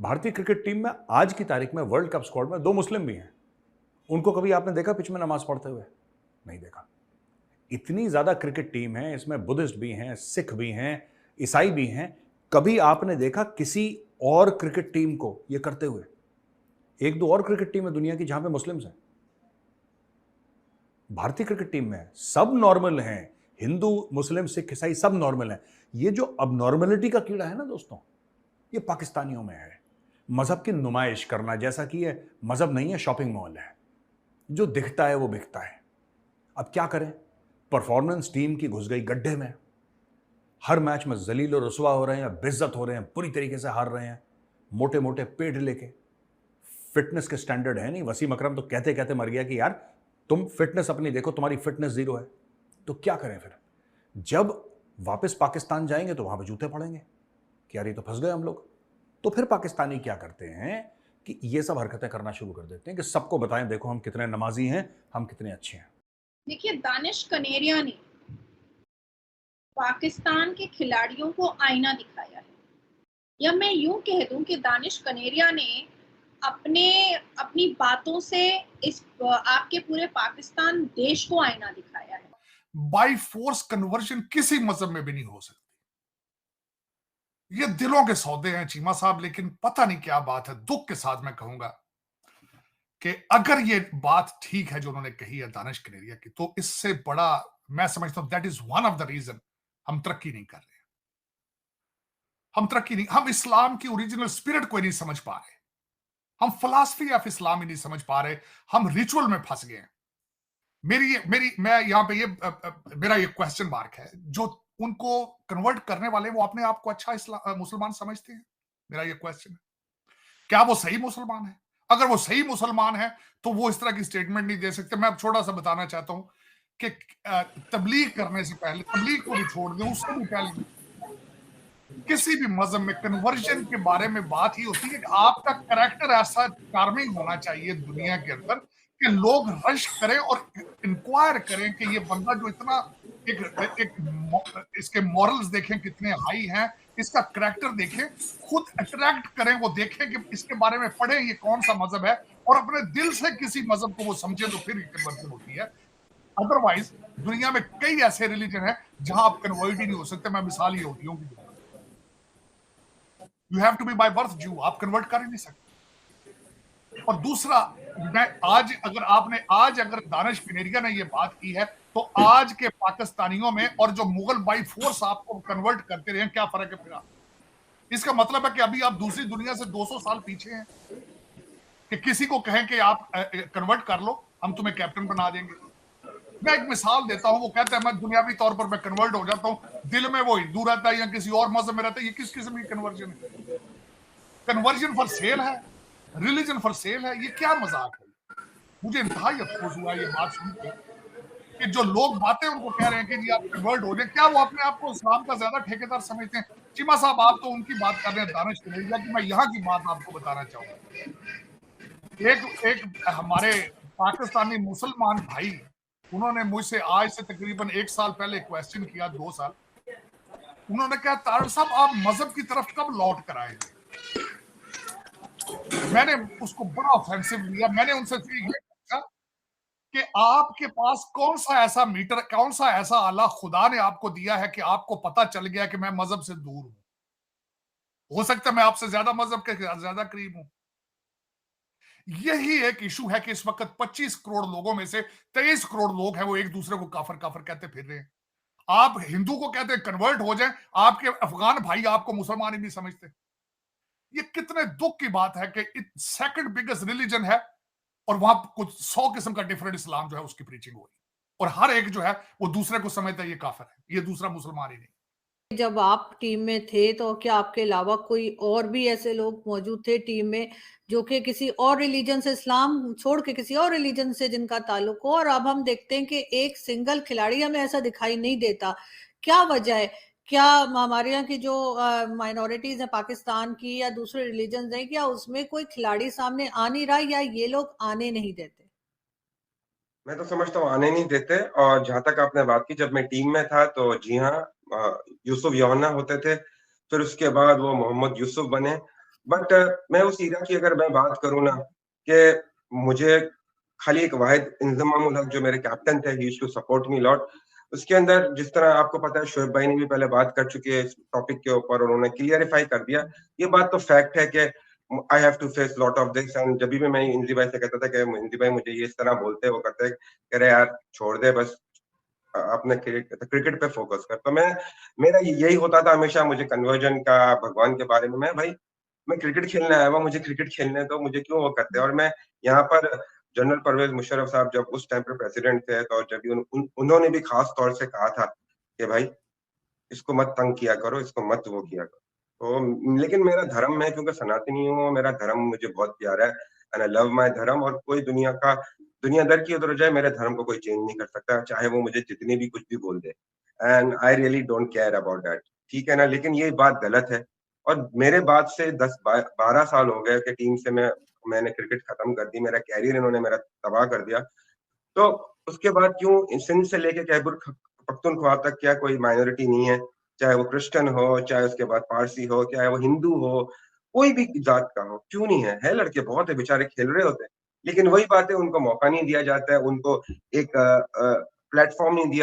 भारतीय cricket team में आज की तारीख में वर्ल्ड कप स्क्वाड में 2 मुस्लिम भी हैं। उनको कभी आपने देखा पिच में नमाज पढ़ते हुए? नहीं देखा। इतनी ज्यादा क्रिकेट टीम है, इसमें बुद्धिस्ट भी हैं, सिख भी हैं, ईसाई भी हैं। कभी आपने देखा किसी और क्रिकेट टीम को यह करते हुए? एक दो और क्रिकेट टीम है दुनिया की जहां पे मुस्लिम्स हैं। भारतीय क्रिकेट टीम में सब नॉर्मल हैं। हिंदू, मुस्लिम, सिख, ईसाई सब नॉर्मल हैं। ये जो अब नॉर्मलिटी का कीड़ा है ना दोस्तों, ये पाकिस्तानियों में है। मजहब की नुमाइश करना, जैसा कि ये मजहब नहीं है, शॉपिंग मॉल है। जो दिखता है वो बिकता है। अब क्या करें? परफॉर्मेंस टीम की घुस गई गड्ढे में। हर मैच में जलील और रुसवा हो रहे हैं, बेइज्जत हो रहे हैं, पूरी तरीके से हार रहे हैं, मोटे मोटे पेट लेके। फिटनेस के स्टैंडर्ड है नहीं। वसीम अकरम तो कहते कहते मर गया कि यार तुम फिटनेस अपनी देखो, तुम्हारी फिटनेस जीरो है। तो क्या करें फिर? जब वापस पाकिस्तान जाएंगे तो वहां पे जूते पड़ेंगे कि यार ये तो फंस गए हम लोग। तो फिर पाकिस्तानी क्या करते हैं कि ये सब हरकतें करना शुरू कर देते हैं कि सबको बताएं देखो हम कितने नमाजी हैं, हम कितने अच्छे हैं। देखिए, दानिश कनेरिया ने पाकिस्तान के खिलाड़ियों को आईना दिखाया है, या मैं यूं कह दूं कि दानिश कनेरिया ने अपने अपनी बातों से इस आपके पूरे पाकिस्तान देश को आईना दिखाया है। बाय फोर्स कन्वर्जन किसी मजहब में भी नहीं हो सकती। ये दिलों के सौदे हैं चीमा साहब, लेकिन पता नहीं क्या बात है, दुख के साथ मैं कहूंगा कि अगर ये बात ठीक है जो उन्होंने कही है दानिश कनेरिया की, तो इससे बड़ा मैं समझता हूं that is one of the reason हम तरक्की नहीं कर रहे। हम इस्लाम की ओरिजिनल स्पिरिट को नहीं समझ पा रहे। हम फिलॉसफी ऑफ इस्लाम ही नहीं समझ पा रहे। हम रिचुअल में फंस गए हैं। मैं यहां पे मेरा ये क्वेश्चन मार्क है। जो उनको कन्वर्ट करने वाले वो अपने आप को अच्छा मुसलमान समझते हैं? मेरा ये क्वेश्चन है, क्या वो सही मुसलमान है? अगर वो सही मुसलमान है तो वो इस तरह की स्टेटमेंट नहीं दे सकते। मैं अब छोटा सा बताना चाहता हूं कि तबलीग करने से पहले, तबलीग को भी छोड़ दें, उससे भी पहले किसी भी मजहब में कन्वर्जन के बारे में बात ही होती है कि आपका करैक्टर ऐसा चार्मिंग होना चाहिए दुनिया के अंदर कि लोग रश करें और इंक्वायर करें कि ये बंदा जो इतना इसके मॉरल्स देखें कितने हाई हैं, इसका करैक्टर देखें, खुद अट्रैक्ट करें, वो देखें कि इसके बारे में पढ़े ये कौन सा मजहब है और अपने दिल से किसी मजहब को वो समझे, तो फिर ये कन्वर्जन होती है। अदरवाइज दुनिया में कई ऐसे रिलीजन है जहां आप कन्वर्ट ही नहीं हो सकते। मैं मिसाल यहूदियों की, you have to be by birth Jew, आप कन्वर्ट कर ही नहीं सकते। और दूसरा, मैं आज अगर दानिश कनेरिया ने ये बात की है, तो आज के पाकिस्तानियों में और जो मुगल बाई फोर्स आपको कन्वर्ट करते रहे, क्या फर्क है फिर? इसका मतलब है कि अभी आप दूसरी दुनिया से 200 साल पीछे हैं कि किसी को कहें कि आप कन्वर्ट कर लो, हम तुम्हें कैप्टन बना देंगे। मैं एक मिसाल देता हूं, वो कहता है मैं दुनियावी तौर पर मैं कन्वर्ट हो जाता हूं, दिल में वो हिंदू रहता है या किसी और मजहब में रहता है। ये किस किस्म की कन्वर्जन है? कन्वर्जन फॉर सेल है, रिलीजन फॉर सेल है। ये क्या मजाक है? मुझे इंतहाई अफसोस हुआ ये बात सुनकर कि जो लोग बातें उनको कह रहे हैं कि जी आप कन्वर्ट हो जाए, क्या वो अपने आप को इस्लाम का ज्यादा ठेकेदार समझते हैं? चीमा साहब, आप तो उनकी बात कर रहे हैं दानिश कनेरिया की, मैं यहाँ की बात आपको बताना चाहूंगा। एक एक हमारे पाकिस्तानी मुसलमान भाई, उन्होंने मुझसे आज से तकरीबन 1 साल पहले क्वेश्चन किया, 2 साल। उन्होंने कहा तारड़ साहब आप मजहब की तरफ कब लौट कर आएंगे? मैंने उसको बड़ा ऑफेंसिव लिया। मैंने उनसे ये पूछा कि आपके पास कौन सा ऐसा मीटर, कौन सा ऐसा आला खुदा ने आपको दिया है कि आपको पता चल गया कि मैं मजहब से दूर हूं? हो सकता है मैं आपसे ज्यादा मजहब के ज्यादा करीब हूं। यही एक इशू है कि इस वक्त 25 करोड़ लोगों में से 23 करोड़ लोग हैं वो एक दूसरे को काफर काफर कहते फिर रहे हैं। आप हिंदू को कहते हैं कन्वर्ट हो जाए, आपके अफगान भाई आपको मुसलमान ही नहीं समझते। ये कितने दुख की बात है कि सेकंड बिगेस्ट रिलीजन है और वहां कुछ 100 किस्म का डिफरेंट इस्लाम जो है उसकी प्रीचिंग हो रही है, और हर एक जो है वो दूसरे को समझता है ये काफिर है, ये दूसरा मुसलमान ही नहीं। जब आप टीम में थे तो क्या आपके अलावा कोई और भी ऐसे लोग मौजूद थे टीम में जो कि किसी और रिलीजन से, इस्लाम छोड़ के किसी और रिलीजन से जिनका ताल्लुक हो? और अब हम देखते हैं कि एक सिंगल खिलाड़ी हमें ऐसा दिखाई नहीं देता। क्या वजह है? क्या हमारे यहाँ की जो माइनॉरिटीज है पाकिस्तान की या दूसरे रिलीजन है, क्या उसमें कोई खिलाड़ी सामने आ नहीं रहा या ये लोग आने नहीं देते? मैं तो समझता हूँ आने नहीं देते। और जहाँ तक आपने बात की, जब मैं टीम में था तो जी हाँ, यूसुफ योहाना होते थे, फिर उसके बाद वो मोहम्मद यूसुफ बने, बट मैं उस ईरा की अगर मैं बात करूँ ना, कि मुझे खाली एक वाहिद इंज़माम उल हक जो मेरे कैप्टन थे, he used to support me lot. उसके अंदर जिस तरह आपको पता है शोएब भाई ने भी पहले बात कर चुके हैं इस टॉपिक के ऊपर, उन्होंने क्लियरिफाई कर दिया। ये बात तो फैक्ट है कि I have to face lot of this, and जभी भी मैं इंजी भाई से कहता था कि इंजी भाई मुझे ये इस तरह बोलते हैं, वो करते हैं, कह रहे यार छोड़ दे बस, अपने क्रिकेट पे फोकस कर। तो मेरा यही होता था हमेशा, मुझे कन्वर्जन का, भगवान के बारे में, मैं क्रिकेट खेलने आया हुआ, मुझे क्रिकेट खेलने दो, मुझे क्यों वो करते हैं। और मैं यहाँ पर जनरल परवेज मुशर्रफ साहब जब उस टाइम पे प्रेसिडेंट थे, तो जब भी उन्होंने भी खास तौर से कहा था कि भाई इसको मत तंग किया करो, इसको मत वो किया करो। तो लेकिन मेरा धर्म, मैं क्योंकि सनातनी हूँ, मेरा धर्म मुझे बहुत प्यारा है, एंड आई लव माय धर्म। और कोई दुनियादार की उधर जाए, मेरे धर्म को कोई चेंज नहीं कर सकता, चाहे वो मुझे जितनी भी कुछ भी बोल दे। And I really don't care about that, ठीक है ना? लेकिन ये बात गलत है, और मेरे बाद से 10-12 साल हो गए कि टीम से मैंने क्रिकेट खत्म कर दी, मेरा कैरियर इन्होंने मेरा तबाह कर दिया। तो उसके बाद क्यों सिंध से लेके खैबर पख्तूनख्वा तक क्या कोई माइनॉरिटी नहीं है? चाहे वो क्रिश्चियन हो, चाहे उसके बाद पारसी हो, चाहे वो हिंदू हो, कोई भी जात का हो, क्यों नहीं है? है लड़के बहुत है, बेचारे खेल रहे होते हैं। लेकिन वही बात है, उनको मौका नहीं दिया जाता है, उनको एक प्लेटफ़ॉर्म नहीं दिया